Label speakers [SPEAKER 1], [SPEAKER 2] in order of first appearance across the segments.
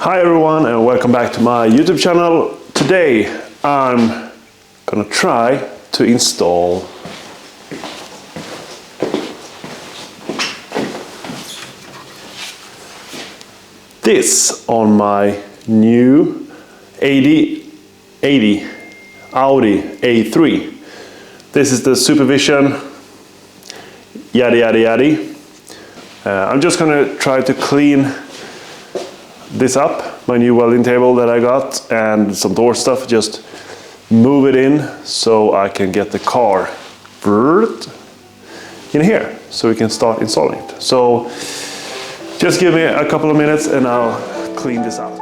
[SPEAKER 1] Hi everyone and welcome back to my YouTube channel. Today I'm gonna try to install this on my new Audi A3. This is the supervision, yada yada yada. I'm just gonna try to clean this up, my new welding table that I got, and some door stuff, just move it in so I can get the car in here so we can start installing it. So just give me a couple of minutes and I'll clean this out.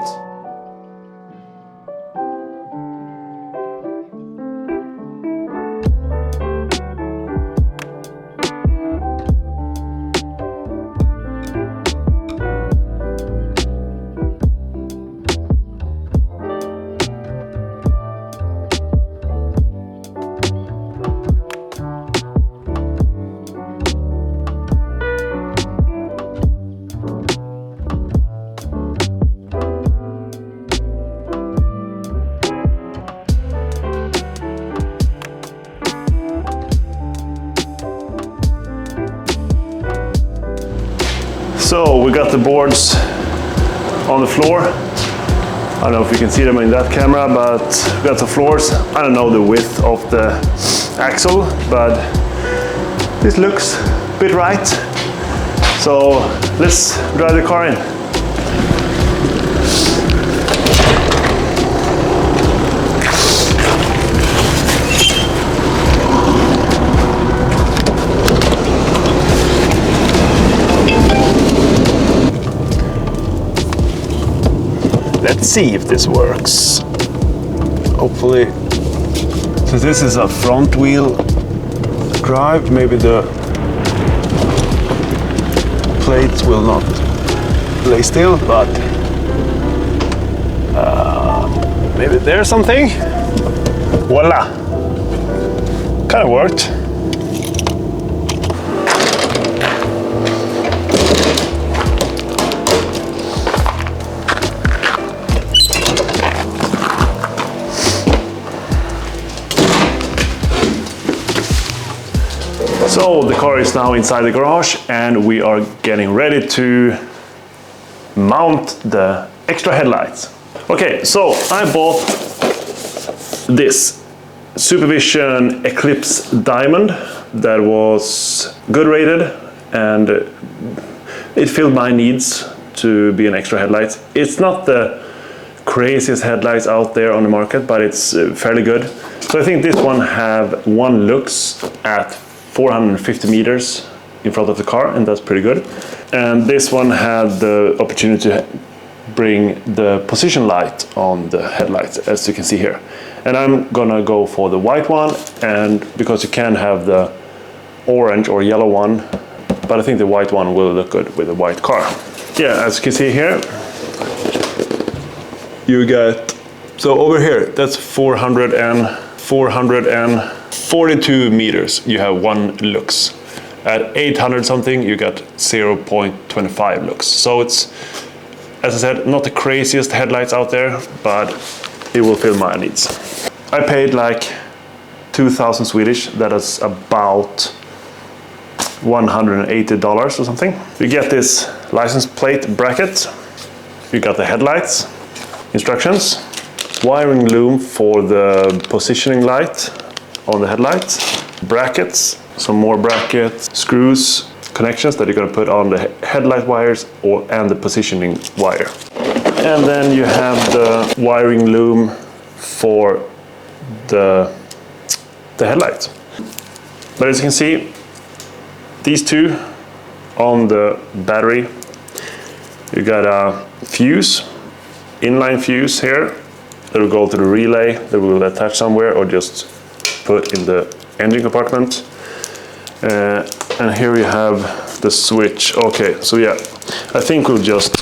[SPEAKER 1] So we got the boards on the floor. I don't know if you can see them in that camera, but we got the floors. I don't know the width of the axle, but this looks a bit right. So let's drive the car in. Let's see if this works. Hopefully, since this is a front wheel drive, maybe the plates will not lay still, but maybe there's something. Voila! Kind of worked. So the car is now inside the garage and we are getting ready to mount the extra headlights. Okay, so I bought this Supervision Eclipse Diamond that was good rated and it filled my needs to be an extra headlight. It's not the craziest headlights out there on the market, but it's fairly good. So I think this one have one lux at 450 meters in front of the car, and that's pretty good. And this one had the opportunity to bring the position light on the headlights, as you can see here. And I'm gonna go for the white one, and because you can have the orange or yellow one, but I think the white one will look good with a white car. Yeah, as you can see here, you got, so over here, that's 442 meters, you have one lux. At 800 something, you got 0.25 lux. So it's, as I said, not the craziest headlights out there, but it will fill my needs. I paid like 2,000 Swedish, that is about $180 or something. You get this license plate bracket, you got the headlights, instructions, wiring loom for the positioning light on the headlights, brackets, some more brackets, screws, connections that you're going to put on the headlight wires and the positioning wire. And then you have the wiring loom for the headlights. But as you can see, these two on the battery, you got a fuse, inline fuse here, that will go to the relay that we will attach somewhere or just put in the engine compartment. And here we have the switch. Okay, so yeah, I think we'll just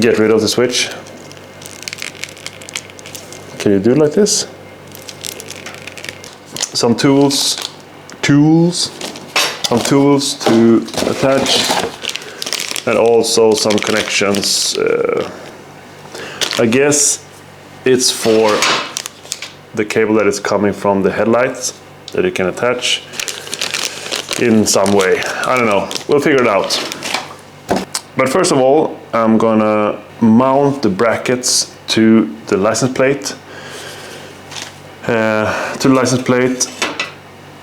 [SPEAKER 1] get rid of the switch. Can you do it like this? Some tools to attach and also some connections. I guess it's for the cable that is coming from the headlights that you can attach in some way. I don't know, we'll figure it out. But first of all, I'm gonna mount the brackets to the license plate,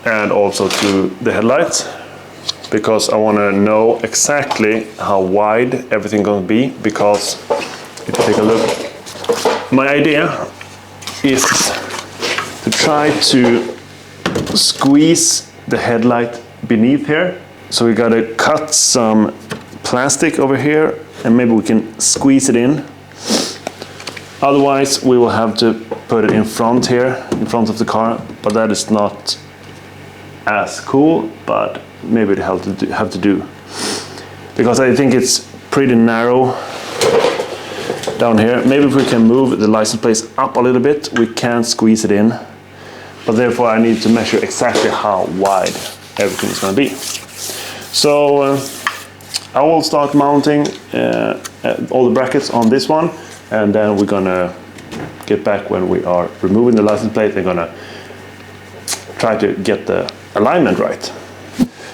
[SPEAKER 1] and also to the headlights, because I want to know exactly how wide everything going to be. Because if you take a look, my idea is to try to squeeze the headlight beneath here. So we got to cut some plastic over here and maybe we can squeeze it in. Otherwise we will have to put it in front here, in front of the car, but that is not as cool, but maybe it have to do. Because I think it's pretty narrow down here. Maybe if we can move the license plate up a little bit, we can squeeze it in. But therefore I need to measure exactly how wide everything is going to be. So I will start mounting all the brackets on this one, and then we're gonna get back when we are removing the license plate and gonna try to get the alignment right.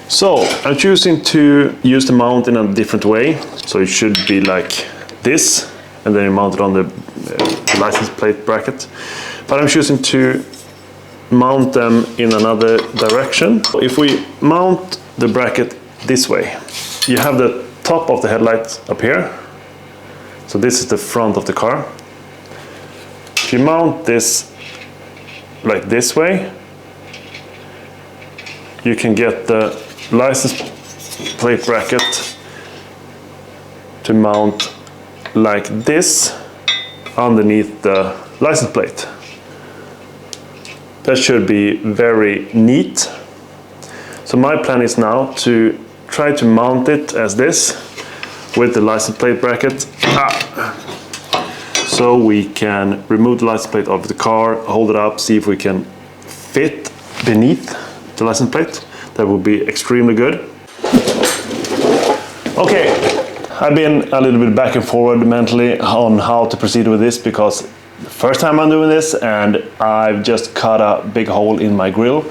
[SPEAKER 1] So I'm choosing to use the mount in a different way. So it should be like this, and then you mount it on the license plate bracket. But I'm choosing to mount them in another direction. If we mount the bracket this way, you have the top of the headlights up here. So this is the front of the car. If you mount this like this way, you can get the license plate bracket to mount like this underneath the license plate. That should be very neat. So my plan is now to try to mount it as this with the license plate bracket. So we can remove the license plate of the car, hold it up, see if we can fit beneath the license plate. That would be extremely good. Okay, I've been a little bit back and forward mentally on how to proceed with this, because the first time I'm doing this and I've just cut a big hole in my grill.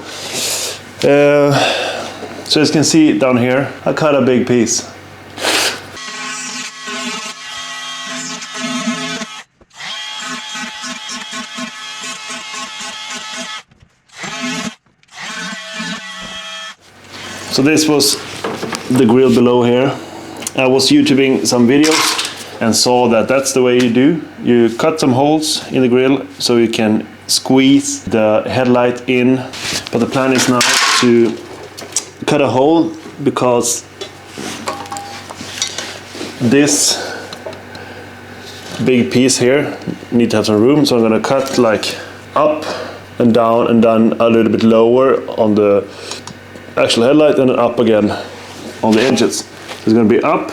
[SPEAKER 1] So as you can see down here, I cut a big piece. So this was the grill below here. I was YouTubing some videos and saw that that's the way you do. You cut some holes in the grill so you can squeeze the headlight in. But the plan is now to cut a hole, because this big piece here need to have some room. So I'm gonna cut like up and down and then a little bit lower on the actual headlight, and then up again on the edges. It's gonna be up,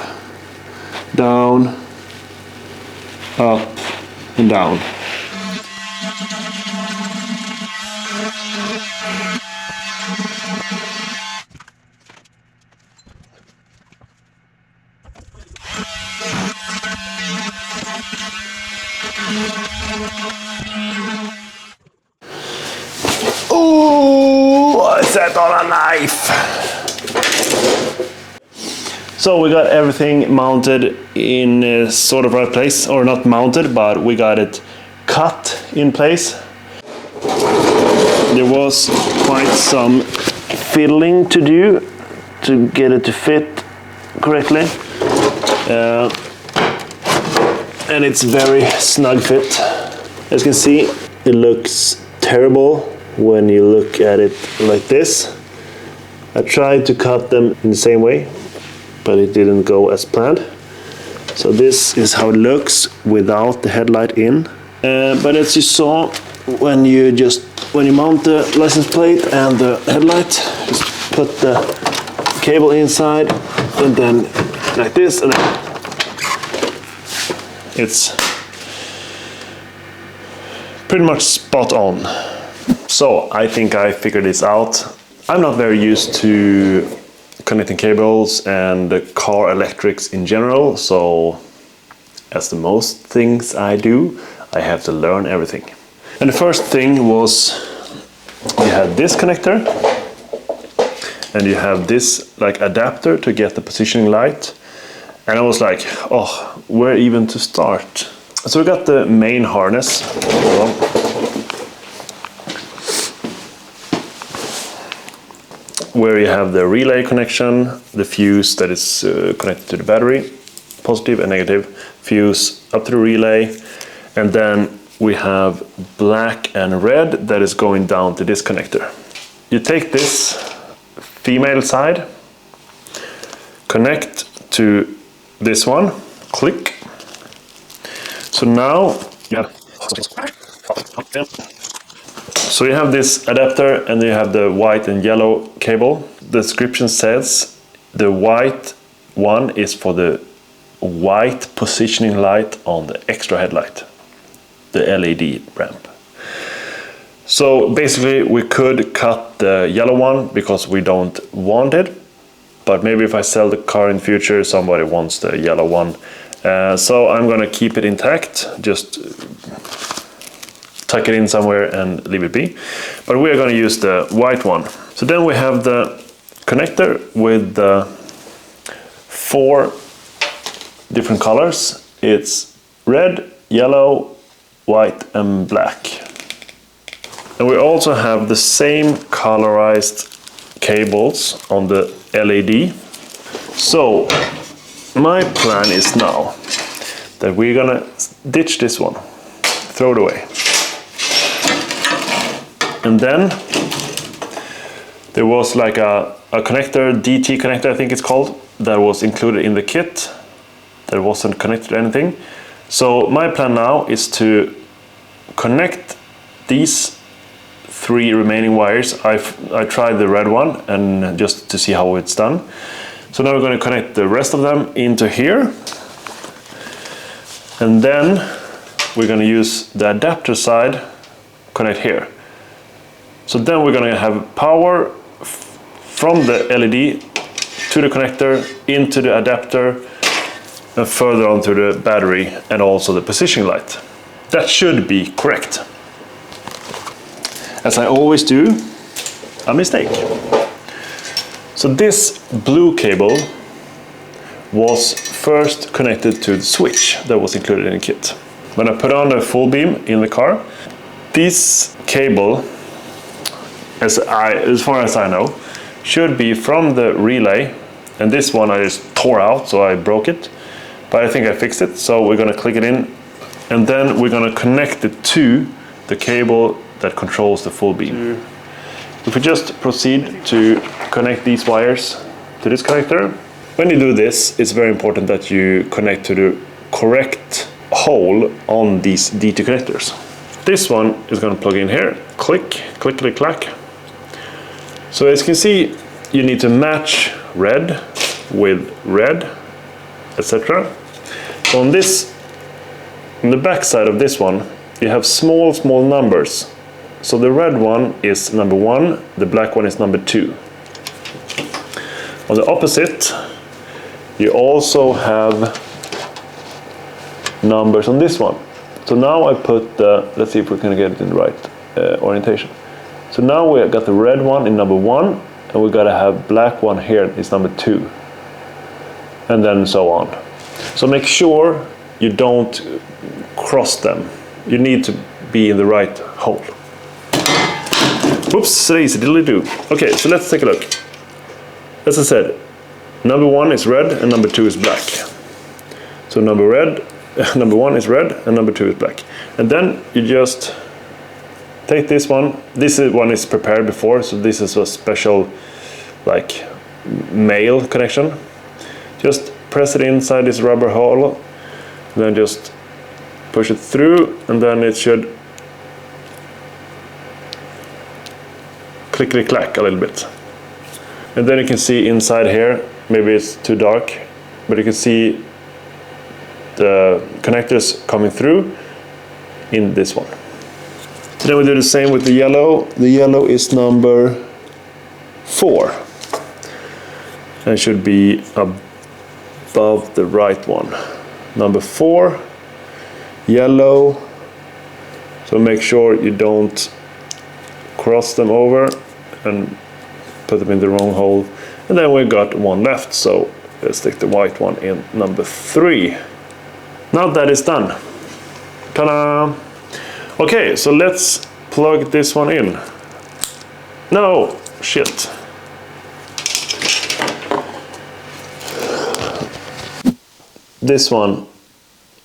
[SPEAKER 1] down, up and down. Oh, I set on a knife. So we got everything mounted in sort of right place, or not mounted, but we got it cut in place. There was quite some fiddling to do to get it to fit correctly. And it's very snug fit. As you can see, it looks terrible when you look at it like this. I tried to cut them in the same way, but it didn't go as planned. So this is how it looks without the headlight in. But as you saw, when you mount the license plate and the headlight, just put the cable inside and then like this, and then it's pretty much spot on. So I think I figured this out. I'm not very used to connecting cables and the car electrics in general, so as the most things I do, I have to learn everything. And the first thing was, you had this connector, and you have this like adapter to get the positioning light. And I was like, oh, where even to start? So we got the main harness, where you have the relay connection, the fuse that is connected to the battery, positive and negative, fuse up to the relay, and then we have black and red that is going down to this connector. You take this female side, connect to this one, click. So now you have this adapter, and then you have the white and yellow cable. The description says the white one is for the white positioning light on the extra headlight, the LED ramp. So basically we could cut the yellow one because we don't want it, but maybe if I sell the car in future, somebody wants the yellow one. So I'm gonna keep it intact, just tuck it in somewhere and leave it be. But we are gonna use the white one. So then we have the connector with the 4 different colors. It's red, yellow, white and black. And we also have the same colorized cables on the LED. So my plan is now that we're gonna ditch this one, throw it away. And then there was like a connector, DT connector I think it's called, that was included in the kit that wasn't connected to anything. So my plan now is to connect these 3 remaining wires. I tried the red one and just to see how it's done. So now we're going to connect the rest of them into here, and then we're going to use the adapter side, connect here. So then we're going to have power from the LED to the connector, into the adapter, and further onto the battery and also the positioning light. That should be correct. As I always do, a mistake. So this blue cable was first connected to the switch that was included in the kit. When I put on the full beam in the car, this cable, as far as I know, should be from the relay, and this one I just tore out, so I broke it, but I think I fixed it. So we're gonna click it in, and then we're gonna connect it to the cable that controls the full beam. If we just proceed to connect these wires to this connector, when you do this, it's very important that you connect to the correct hole on these DT connectors. This one is going to plug in here, click, click, click, clack. So as you can see, you need to match red with red, etc. So on the back side of this one, you have small numbers. So the red one is number 1, the black one is number 2. On the opposite, you also have numbers on this one. So now I put the, let's see if we can get it in the right orientation. So now we got the red one in number 1, and we gotta have black one here is number 2. And then so on. So make sure you don't cross them. You need to be in the right hole. Whoops, so easy, diddly-do. Okay, so let's take a look. As I said, number 1 is red and number 2 is black. So number 1 is red and number 2 is black. And then you just take this one. This one is prepared before, so this is a special like male connection. Just press it inside this rubber hole, then just push it through, and then it should clickety clack a little bit. And then you can see inside here, maybe it's too dark, but you can see the connectors coming through in this one. So then we do the same with the yellow. The yellow is number 4. and it should be above the right one. Number 4, yellow. So make sure you don't cross them over and put them in the wrong hole. And then we got one left, so let's stick the white one in number 3. Now that is done. Ta-da! Okay, so let's plug this one in. No, shit. This one,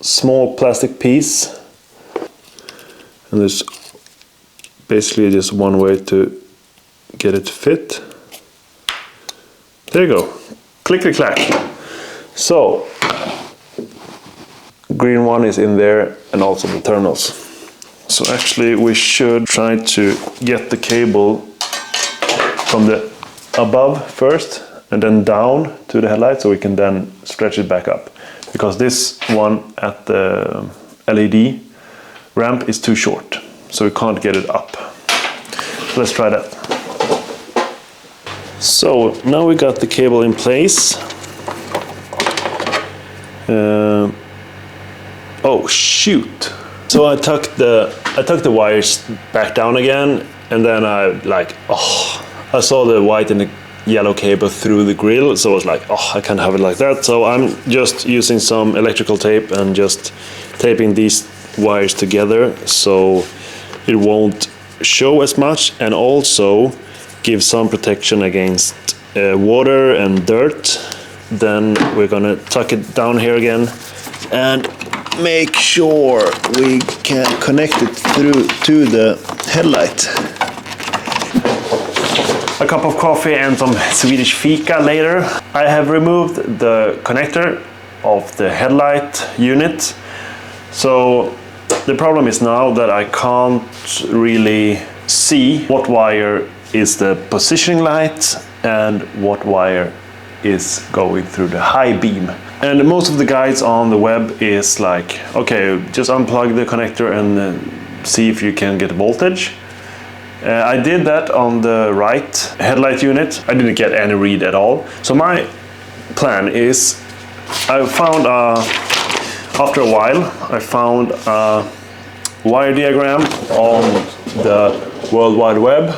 [SPEAKER 1] small plastic piece, and there's basically just one way to get it to fit. There you go, click click clack. So green one is in there, and also the terminals. So actually we should try to get the cable from the above first and then down to the headlight, so we can then stretch it back up, because this one at the LED ramp is too short, so we can't get it up. So let's try that. So now we got the cable in place. Oh shoot! So I tucked the wires back down again, and then I saw the white and the yellow cable through the grill, so I was like, oh, I can't have it like that. So I'm just using some electrical tape and just taping these wires together so it won't show as much, and also give some protection against water and dirt. Then we're gonna tuck it down here again and make sure we can connect it through to the headlight. A cup of coffee and some Swedish fika later. I have removed the connector of the headlight unit. So the problem is now that I can't really see what wire is the positioning light and what wire is going through the high beam. And most of the guides on the web is like, okay, just unplug the connector and see if you can get voltage. I did that on the right headlight unit. I didn't get any read at all. So my plan is, after a while, I found a wire diagram on the World Wide Web,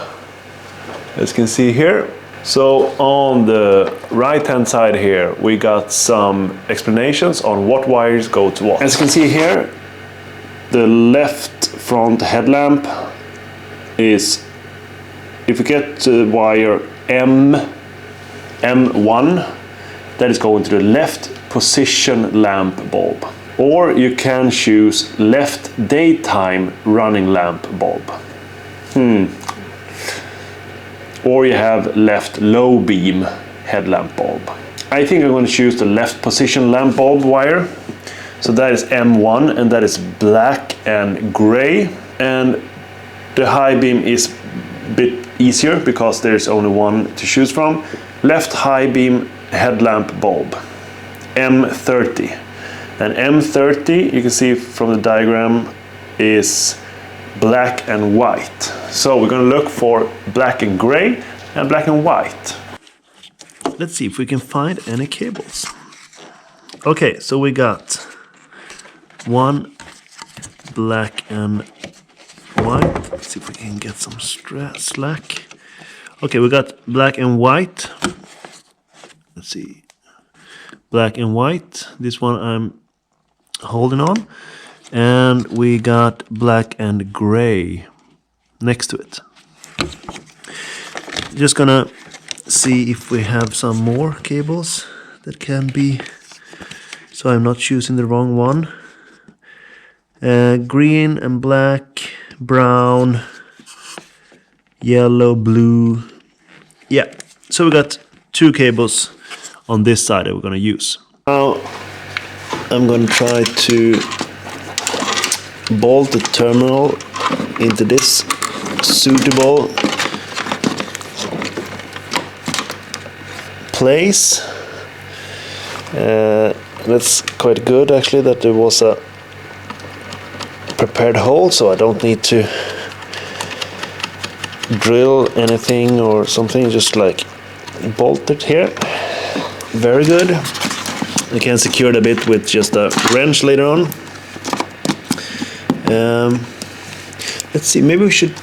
[SPEAKER 1] as you can see here. So on the right hand side here, we got some explanations on what wires go to what. As you can see here, the left front headlamp is, if you get the wire M1, that is going to the left position lamp bulb. Or you can choose left daytime running lamp bulb. Or you have left low beam headlamp bulb. I think I'm going to choose the left position lamp bulb wire. So that is M1, and that is black and gray. And the high beam is a bit easier because there's only one to choose from. Left high beam headlamp bulb, M30. And M30, you can see from the diagram, is black and white. So we're going to look for black and gray and black and white. Let's see if we can find any cables. Okay, so we got one black and white. Let's see if we can get some slack. Okay, we got black and white. Let's see. Black and white. This one I'm holding on. And we got black and gray next to it. Just gonna see if we have some more cables that can be, so I'm not choosing the wrong one. Green and black, brown, yellow, blue. Yeah, so we got 2 cables on this side that we're gonna use. Now I'm gonna try to bolt the terminal into this suitable place. That's quite good actually, that there was a prepared hole, so I don't need to drill anything or something, just like bolt it here. very good. I can secure it a bit with just a wrench later on. Let's see, maybe we should...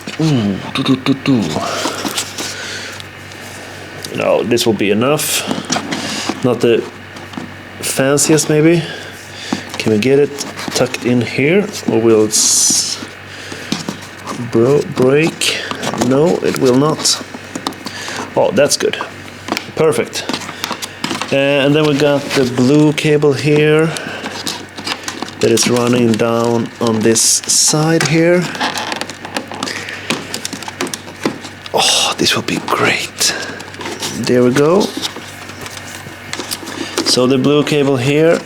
[SPEAKER 1] No, this will be enough. Not the fanciest maybe. Can we get it tucked in here? Or will it break? No, it will not. Oh, that's good. Perfect. And then we got the blue cable here that is running down on this side here. Oh, this will be great. There we go. So the blue cable here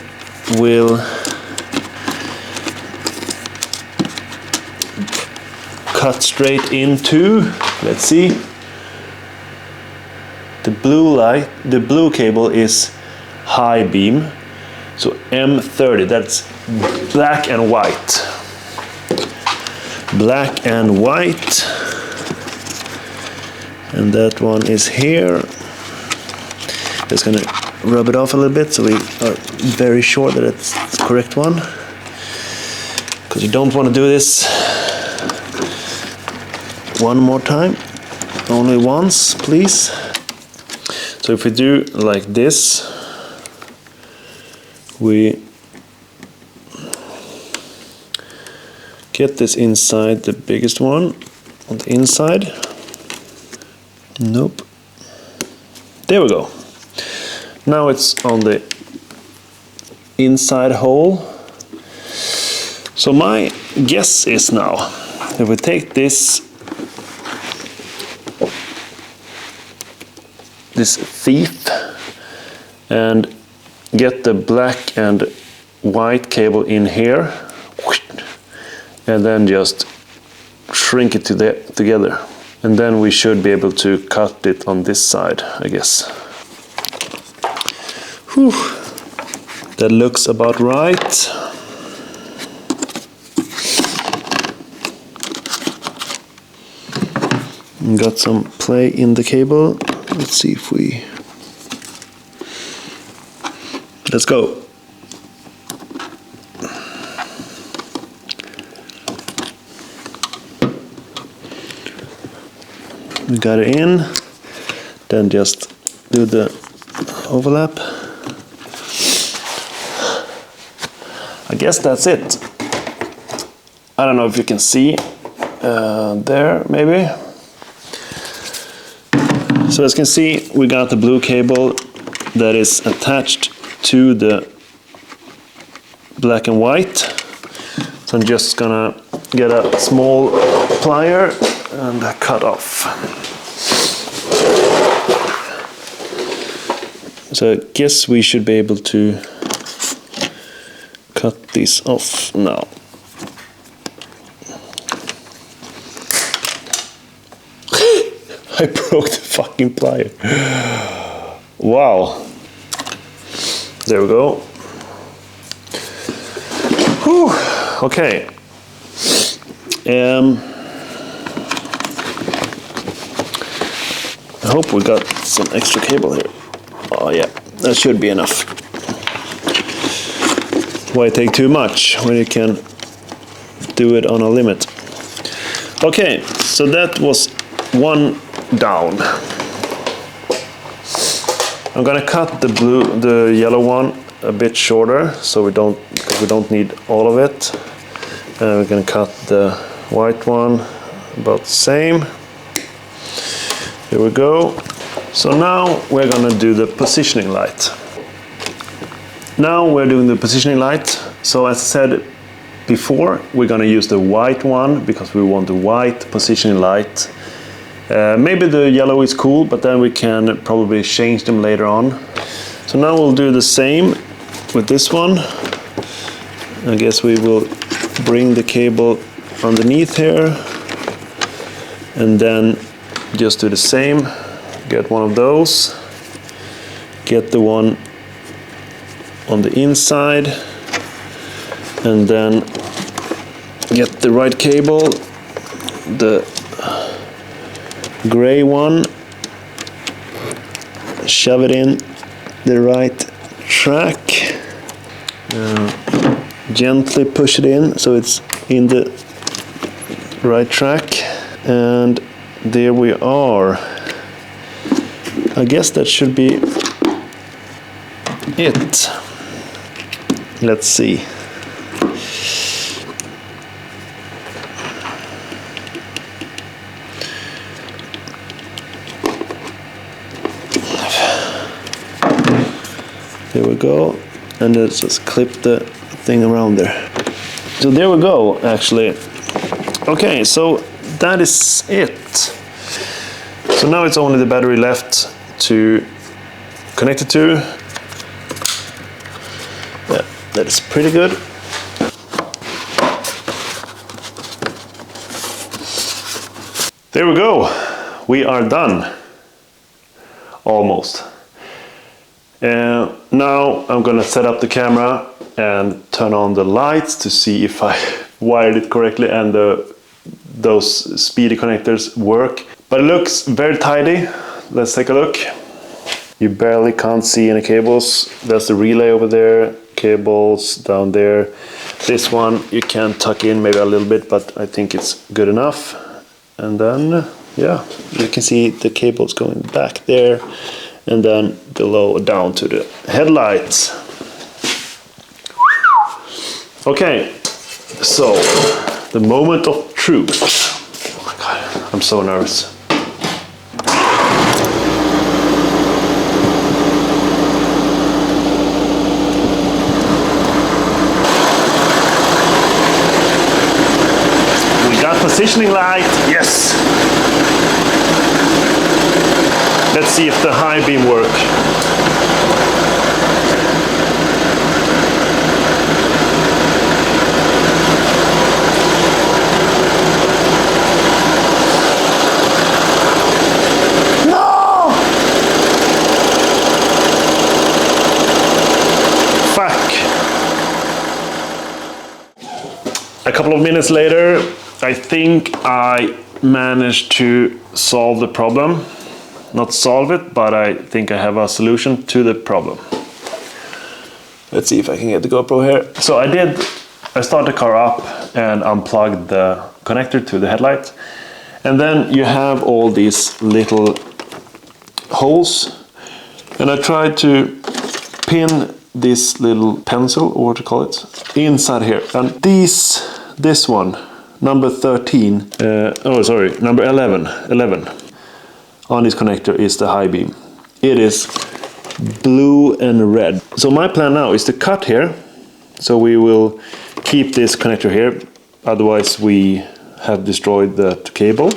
[SPEAKER 1] will cut straight into, let's see, the blue cable is high beam, so M30, that's black and white. Black and white. And that one is here. Just gonna rub it off a little bit so we are very sure that it's the correct one. Because you don't want to do this one more time. Only once, please. So if we do like this, we get this inside the biggest one on the inside. Nope. There we go. Now it's on the inside hole. So my guess is now, if we take this thief and get the black and white cable in here, and then just shrink it together. And then we should be able to cut it on this side, I guess. Whew. That looks about right. Got some play in the cable. Let's see if we... Let's go. We got it in. Then just do the overlap. I guess that's it. I don't know if you can see there, maybe. So as you can see, we got the blue cable that is attached to the black and white. So I'm just gonna get a small plier and cut off. So I guess we should be able to cut this off now. I broke the fucking plier. Wow. There we go. Whew. Okay. I hope we got some extra cable here. Oh yeah, that should be enough. Why take too much when you can do it on a limit? Okay, so that was one down. I'm gonna cut the yellow one a bit shorter, so because we don't need all of it. And we're gonna cut the white one about the same. Here we go. So now we're gonna do the positioning light. Now we're doing the positioning light. So as I said before, we're gonna use the white one because we want the white positioning light. Maybe the yellow is cool, but then we can probably change them later on. So now we'll do the same with this one. I guess we will bring the cable underneath here and then just do the same. Get one of those, get the one on the inside, and then get the right cable, the gray one, shove it in
[SPEAKER 2] the right track. Gently push it in so it's in the right track, and there we are. I guess that should be it. Let's see. There we go, and let's just clip the thing around there. So there we go, actually. Okay, so that is it. So now it's only the battery left to connect it to. Yeah, that is pretty good. There we go. We are done. Almost. Now I'm gonna set up the camera and turn on the lights to see if I wired it correctly and those speedy connectors work. But it looks very tidy. Let's take a look. You barely can't see any cables. There's the relay over there, cables down there. This one you can tuck in maybe a little bit, but I think it's good enough. And then, yeah, you can see the cables going back there, and then below down to the headlights. Okay, so the moment of truth. Oh my God, I'm so nervous. We got positioning light, yes. Let's see if the high beam work. No! Fuck. A couple of minutes later, I think I managed to solve the problem. Not solve it, but I think I have a solution to the problem. Let's see if I can get the GoPro here. So I started the car up and unplugged the connector to the headlight. And then you have all these little holes. And I tried to pin this little pencil, or what to call it, inside here. And this one, number 13, number 11 on this connector is the high beam. It is blue and red. So my plan now is to cut here. So we will keep this connector here. Otherwise we have destroyed the cable.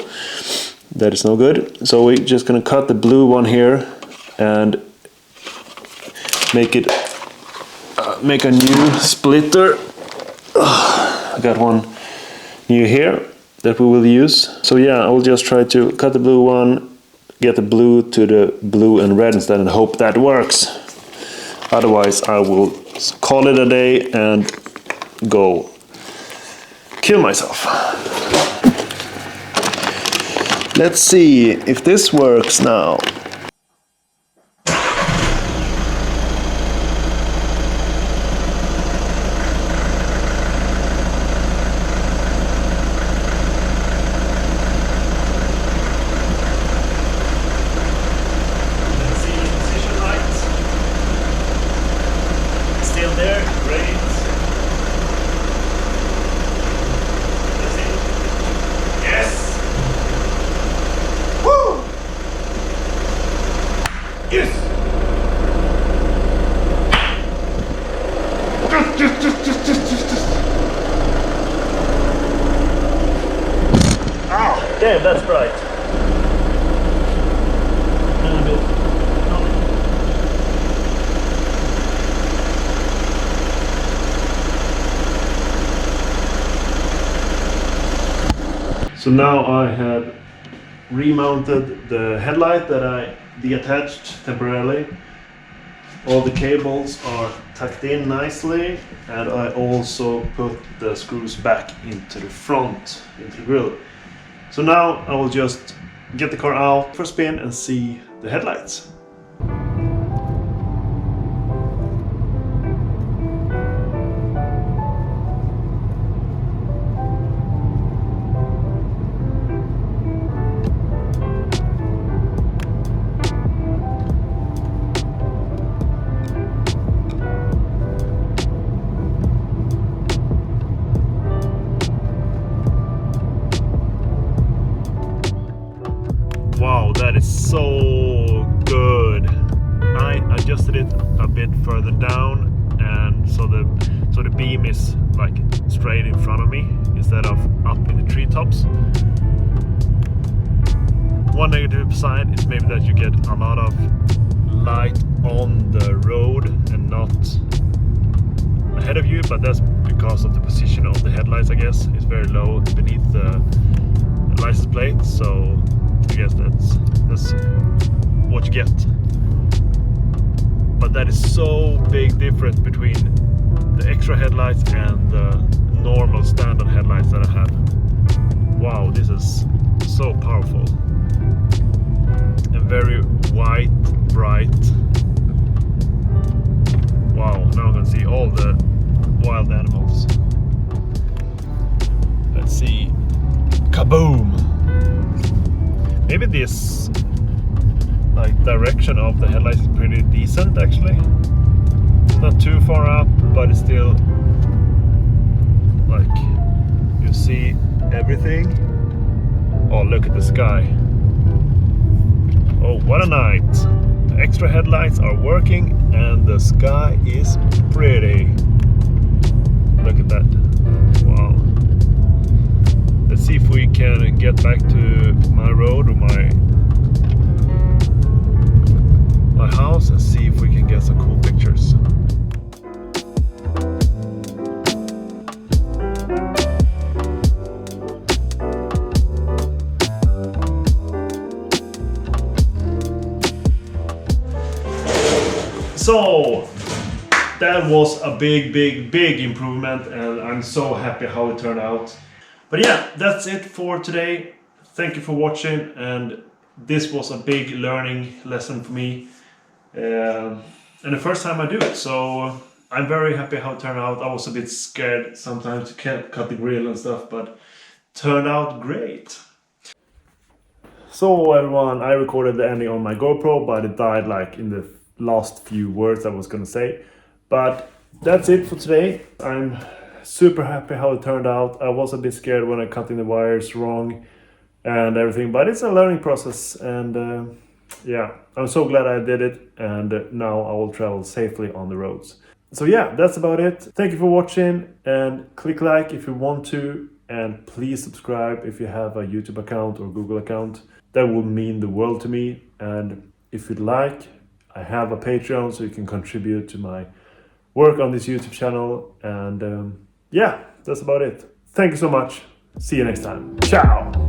[SPEAKER 2] That is no good. So we're just gonna cut the blue one here and make a new splitter. I got one new here that we will use. So yeah, I will just try to cut the blue one, get the blue to the blue and red instead, and hope that works. Otherwise I will call it a day and go kill myself. Let's see if this works now. Damn, that's bright. So now I have remounted the headlight that I detached temporarily. All the cables are tucked in nicely, and I also put the screws back into the front, into the grille. So now I will just get the car out for a spin and see the headlights.
[SPEAKER 1] That is so good. I adjusted it a bit further down, and so the beam is like straight in front of me instead of up in the treetops. One negative side is maybe that you get a lot of light on the road and not ahead of you, but that's because of the position of the headlights, I guess. It's very low beneath the license plate, so I guess that's what you get. But that is so big difference between the extra headlights and the normal standard headlights that I have. Wow, this is so powerful and very white, bright. Wow, now I'm gonna see all the wild animals. Let's see. Kaboom! Maybe this like direction of the headlights is pretty decent actually. It's not too far up, but it's still like you see everything. Oh, look at the sky. Oh, what a night. The extra headlights are working and the sky is pretty. Look at that. Wow. Let's see if we can get back to my road or my house and see if we can get some cool pictures. So that was a big improvement, and I'm so happy how it turned out. But yeah, that's it for today. Thank you for watching, and this was a big learning lesson for me. And the first time I do it, so I'm very happy how it turned out. I was a bit scared sometimes to cut the grill and stuff, but turned out great. So everyone, I recorded the ending on my GoPro, but it died like in the last few words I was gonna say. But that's it for today. I'm super happy how it turned out. I was a bit scared when I cut in the wires wrong and everything, but it's a learning process, and yeah, I'm so glad I did it, and now I will travel safely on the roads. So yeah, that's about it. Thank you for watching, and click like if you want to, and please subscribe if you have a YouTube account or Google account. That would mean the world to me. And if you'd like, I have a Patreon, so you can contribute to my work on this YouTube channel. And yeah, that's about it. Thank you so much. See you next time. Ciao!